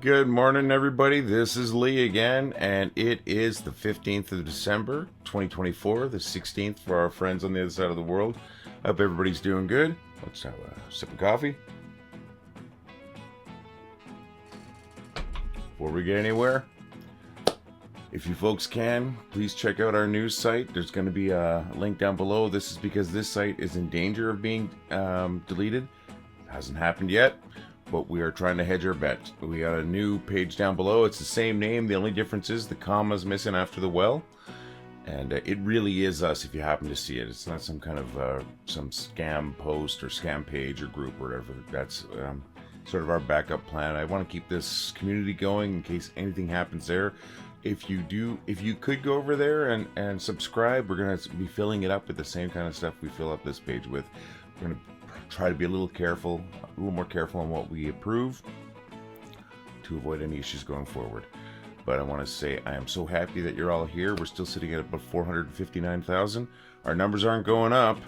Good morning, everybody. This is Lee again, and it is the 15th of December, 2024, the 16th for our friends on the other side of the world. I hope everybody's doing good. Let's have a sip of coffee. Before we get anywhere, if you folks can, please check out our news site. There's going to be a link down below. This is because this site is in danger of being deleted. Hasn't happened yet, but we are trying to hedge our bet. We got a new page down below. It's the same name. The only difference is the comma's missing after the well. And it really is us if you happen to see it. It's not some kind of some scam post or scam page or group or whatever. That's sort of our backup plan. I want to keep this community going in case anything happens there. If you could go over there and subscribe, we're going to be filling it up with the same kind of stuff we fill up this page with. We're going to try to be a little more careful on what we approve to avoid any issues going forward. But I want to say I am so happy that you're all here. We're still sitting at about 459,000. Our numbers aren't going up,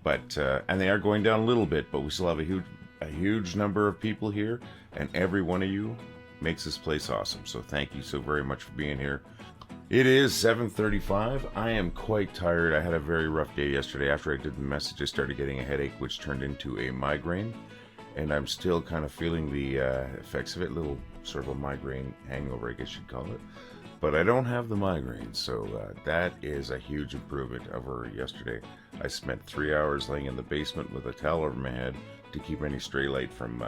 but and they are going down a little bit, but we still have a huge number of people here, and every one of you makes this place awesome. So thank you so very much for being here. It is 7:35. I am quite tired. I had a very rough day yesterday. After I did the message, I started getting a headache, which turned into a migraine, and I'm still kind of feeling the effects of it. Little sort of a migraine hangover, I guess you'd call it. But I don't have the migraine, so that is a huge improvement over yesterday. I spent 3 hours laying in the basement with a towel over my head to keep any stray light from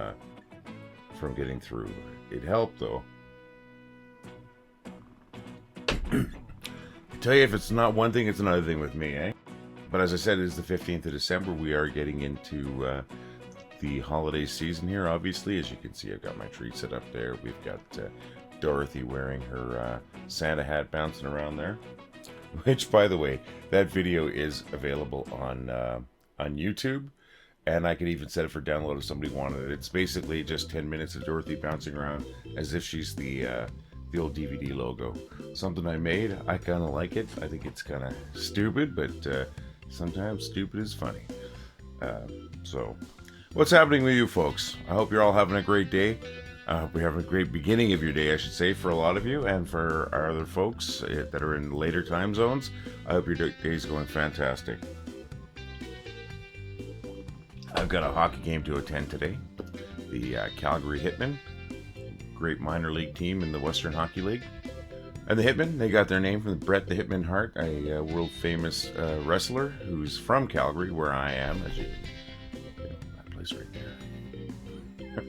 getting through. It helped, though. I tell you, if it's not one thing, it's another thing with me, eh? But as I said, it is the 15th of December. We are getting into the holiday season here, obviously. As you can see, I've got my tree set up there. We've got Dorothy wearing her Santa hat bouncing around there. Which, by the way, that video is available on YouTube. And I could even set it for download if somebody wanted it. It's basically just 10 minutes of Dorothy bouncing around as if she's the old DVD logo. Something I made. I kind of like it. I think it's kind of stupid, but sometimes stupid is funny. So, what's happening with you folks? I hope you're all having a great day. I hope you're having a great beginning of your day, I should say, for a lot of you, and for our other folks that are in later time zones. I hope your day's going fantastic. I've got a hockey game to attend today. The Calgary Hitmen, great minor league team in the Western Hockey League. And the Hitmen, they got their name from Bret the Hitman Hart, a world famous wrestler who's from Calgary, where I am, as you that place right there.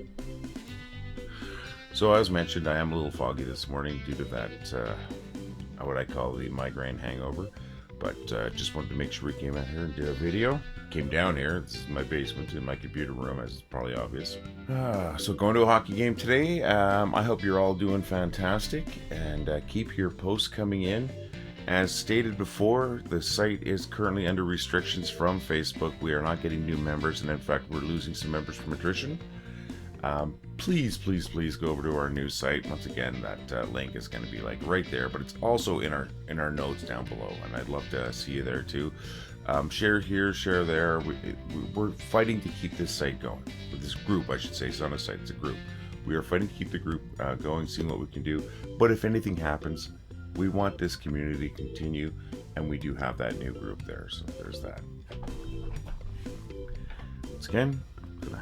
So as mentioned, I am a little foggy this morning due to that, what I call the migraine hangover. But just wanted to make sure we came out here and did a video. Came down here. This is my basement in my computer room, as it's probably obvious. So going to a hockey game today. I hope you're all doing fantastic, and keep your posts coming in. As stated before, the site is currently under restrictions from Facebook. We are not getting new members, and in fact, we're losing some members from attrition. Please go over to our news site. Once again, that link is going to be like right there, but it's also in our notes down below, and I'd love to see you there too. Share here, share there. We're fighting to keep this site going. With this group, I should say. It's not a site, it's a group. We are fighting to keep the group going, seeing what we can do. But if anything happens, we want this community to continue, and we do have that new group there. So there's that. Once again, I'm gonna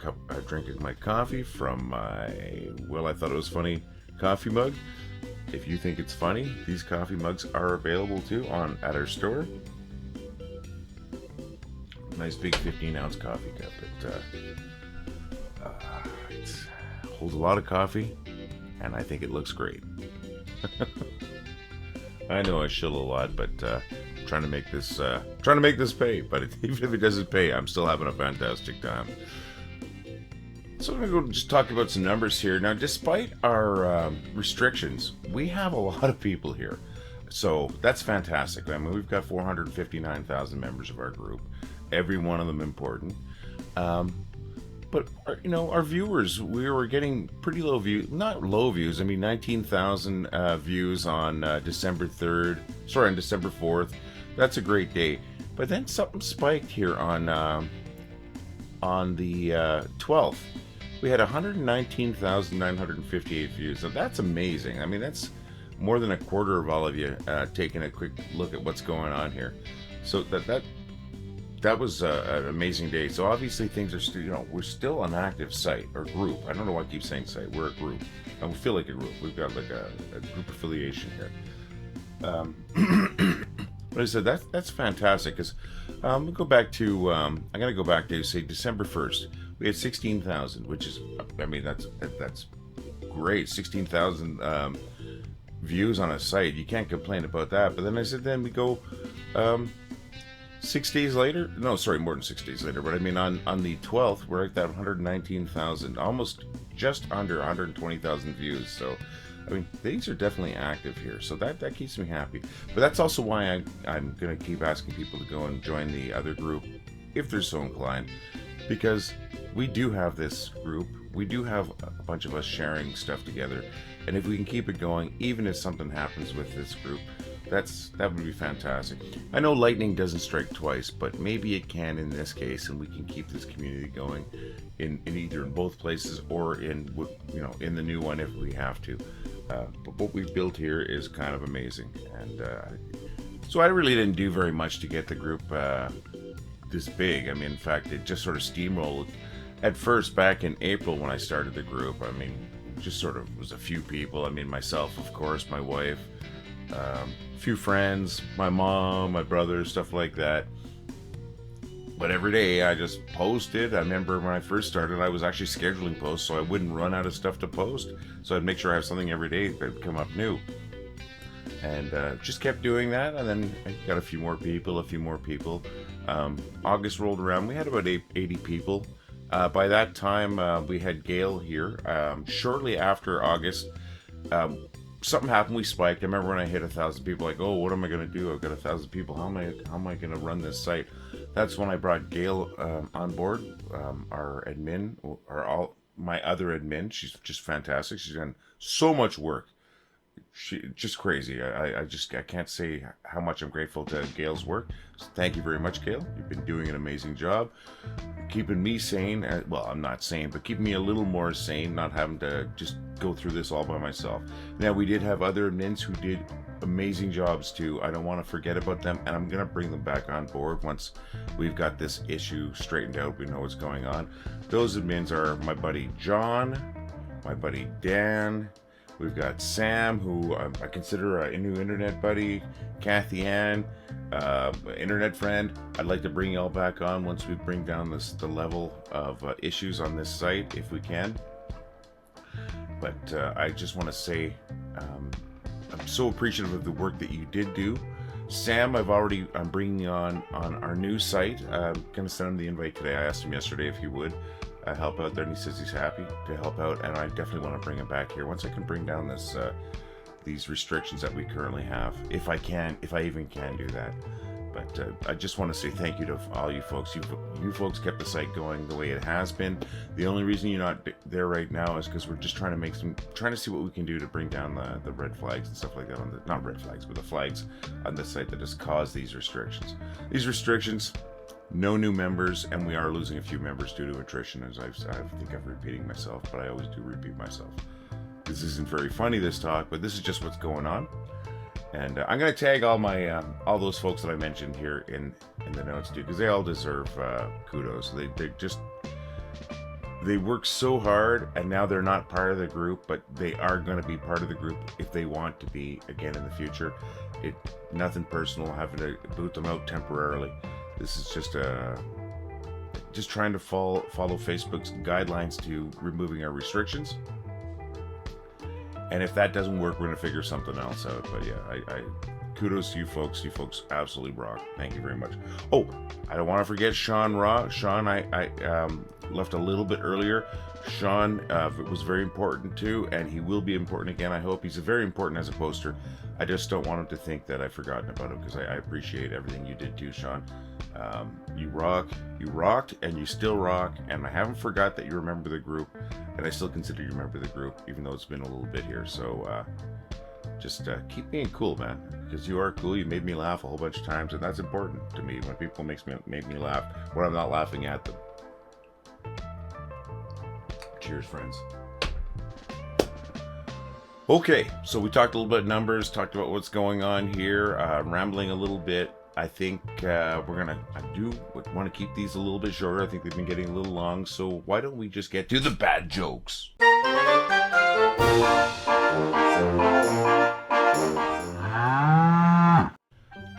have a drink of my coffee from my I thought it was funny coffee mug. If you think it's funny, these coffee mugs are available too at our store. Nice big 15-ounce coffee cup. It holds a lot of coffee, and I think it looks great. I know I shill a lot, but trying to make this pay. But even if it doesn't pay, I'm still having a fantastic time. So I'm going to go just talk about some numbers here. Now, despite our restrictions, we have a lot of people here. So that's fantastic. I mean, we've got 459,000 members of our group. Every one of them important. But, our viewers, we were getting pretty low views. Not low views. I mean, 19,000 views on December 3rd. Sorry, on December 4th. That's a great day. But then something spiked here on the 12th. we had 119,958 views. So that's amazing. I mean, that's more than a quarter of all of you taking a quick look at what's going on here. So that was an amazing day. So obviously things are still, you know, we're still an active site or group. I don't know why I keep saying site. We're a group. I feel like a group. We've got like a group affiliation here. But I said that's fantastic because we'll go back to I'm gonna go back to say December 1st. We had 16,000, which is, I mean, that's great. 16,000 views on a site. You can't complain about that. But then I said, then we go 6 days later. No, sorry, more than 6 days later. But I mean, on the 12th, we're at that 119,000, almost just under 120,000 views. So, I mean, things are definitely active here. So that keeps me happy. But that's also why I'm going to keep asking people to go and join the other group if they're so inclined. Because we do have this group. We do have a bunch of us sharing stuff together. And if we can keep it going, even if something happens with this group, that would be fantastic. I know lightning doesn't strike twice, but maybe it can in this case, and we can keep this community going in either in both places or in, you know, in the new one if we have to. But what we've built here is kind of amazing, and so I really didn't do very much to get the group this big. I mean, in fact, it just sort of steamrolled. At first, back in April when I started the group, I mean, just sort of was a few people. I mean, myself, of course, my wife, a few friends, my mom, my brother, stuff like that. But every day I just posted. I remember when I first started, I was actually scheduling posts so I wouldn't run out of stuff to post. So I'd make sure I have something every day that would come up new. And just kept doing that, and then I got a few more people. August rolled around. We had about 80 people. By that time, we had Gail here. Shortly after August, something happened. We spiked. I remember when I hit 1,000 people, like, oh, what am I going to do? I've got 1,000 people. How am I going to run this site? That's when I brought Gail on board, our admin, my other admin. She's just fantastic. She's done so much work. She just crazy. I can't say how much I'm grateful to Gail's work. So thank you very much, Gail. You've been doing an amazing job, keeping me sane. Well, I'm not sane, but keeping me a little more sane, not having to just go through this all by myself. Now, we did have other admins who did amazing jobs too. I don't want to forget about them, and I'm gonna bring them back on board once we've got this issue straightened out. We know what's going on. Those admins are my buddy John, my buddy Dan. We've got Sam, who I consider a new internet buddy, Kathy Ann, internet friend. I'd like to bring y'all back on once we bring down the level of issues on this site, if we can. But I just want to say I'm so appreciative of the work that you did do. Sam, I'm bringing on our new site. I'm going to send him the invite today. I asked him yesterday if he would help out there, and he says he's happy to help out, and I definitely want to bring him back here once I can bring down these restrictions that we currently have, if I even can do that. But I just want to say thank you to all you folks. You folks kept the site going the way it has been. The only reason you're not there right now is because we're just trying to see what we can do to bring down the red flags and stuff like that not red flags, but the flags on the site that has caused these restrictions. These restrictions. No new members, and we are losing a few members due to attrition, as I think I'm repeating myself, but I always do repeat myself. This isn't very funny, this talk, but this is just what's going on. And I'm going to tag all those folks that I mentioned here in the notes too, because they all deserve kudos. They work so hard, and now they're not part of the group, but they are going to be part of the group if they want to be again in the future. Nothing personal, having to boot them out temporarily. This is just trying to follow Facebook's guidelines to removing our restrictions. And if that doesn't work, we're going to figure something else out. But yeah, I kudos to you folks. You folks absolutely rock. Thank you very much. Oh, I don't want to forget Sean Raw. Sean, I left a little bit earlier. Sean was very important too, and he will be important again, I hope. He's very important as a poster. I just don't want him to think that I've forgotten about him, because I appreciate everything you did too, Sean. You rocked, and you still rock, and I haven't forgot that you remember the group, and I still consider you remember the group, even though it's been a little bit here. So just keep being cool, man, because you are cool. You made me laugh a whole bunch of times, and that's important to me when people make me laugh when I'm not laughing at them. Cheers, friends. Okay, so we talked a little bit of numbers, talked about what's going on here, rambling a little bit. I think I do want to keep these a little bit shorter. I think they've been getting a little long, so why don't we just get to the bad jokes?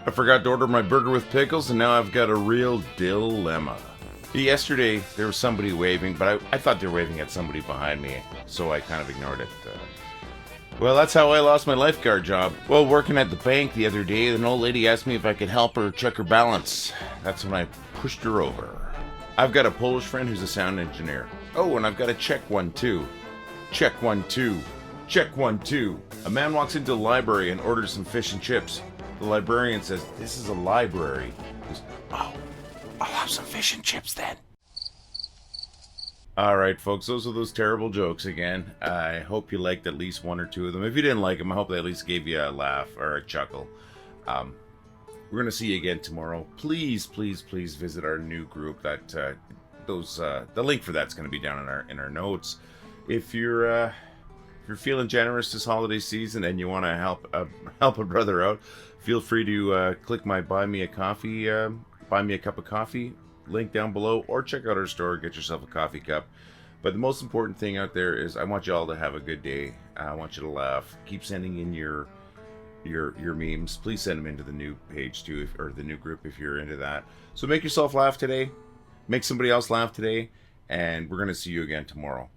I forgot to order my burger with pickles, and now I've got a real dilemma. Yesterday, there was somebody waving, but I thought they were waving at somebody behind me, so I kind of ignored it. Well, that's how I lost my lifeguard job. Well, working at the bank the other day, an old lady asked me if I could help her check her balance. That's when I pushed her over. I've got a Polish friend who's a sound engineer. Oh, and I've got a check one, too. Check one, two. Check one, two. A man walks into the library and orders some fish and chips. The librarian says, "This is a library." He goes, "Oh, I'll have some fish and chips then." Alright, folks, those are those terrible jokes again. I hope you liked at least one or two of them. If you didn't like them, I hope they at least gave you a laugh or a chuckle. We're going to see you again tomorrow. Please, please, please visit our new group. The link for that's going to be down in our notes. If you're feeling generous this holiday season and you want to help a brother out, feel free to click my buy me a cup of coffee link down below, or check out our store, get yourself a coffee cup. But the most important thing out there is I want you all to have a good day. I want you to laugh. Keep sending in your memes. Please send them into the new page too, or the new group if you're into that. So make yourself laugh today, make somebody else laugh today, and we're going to see you again tomorrow.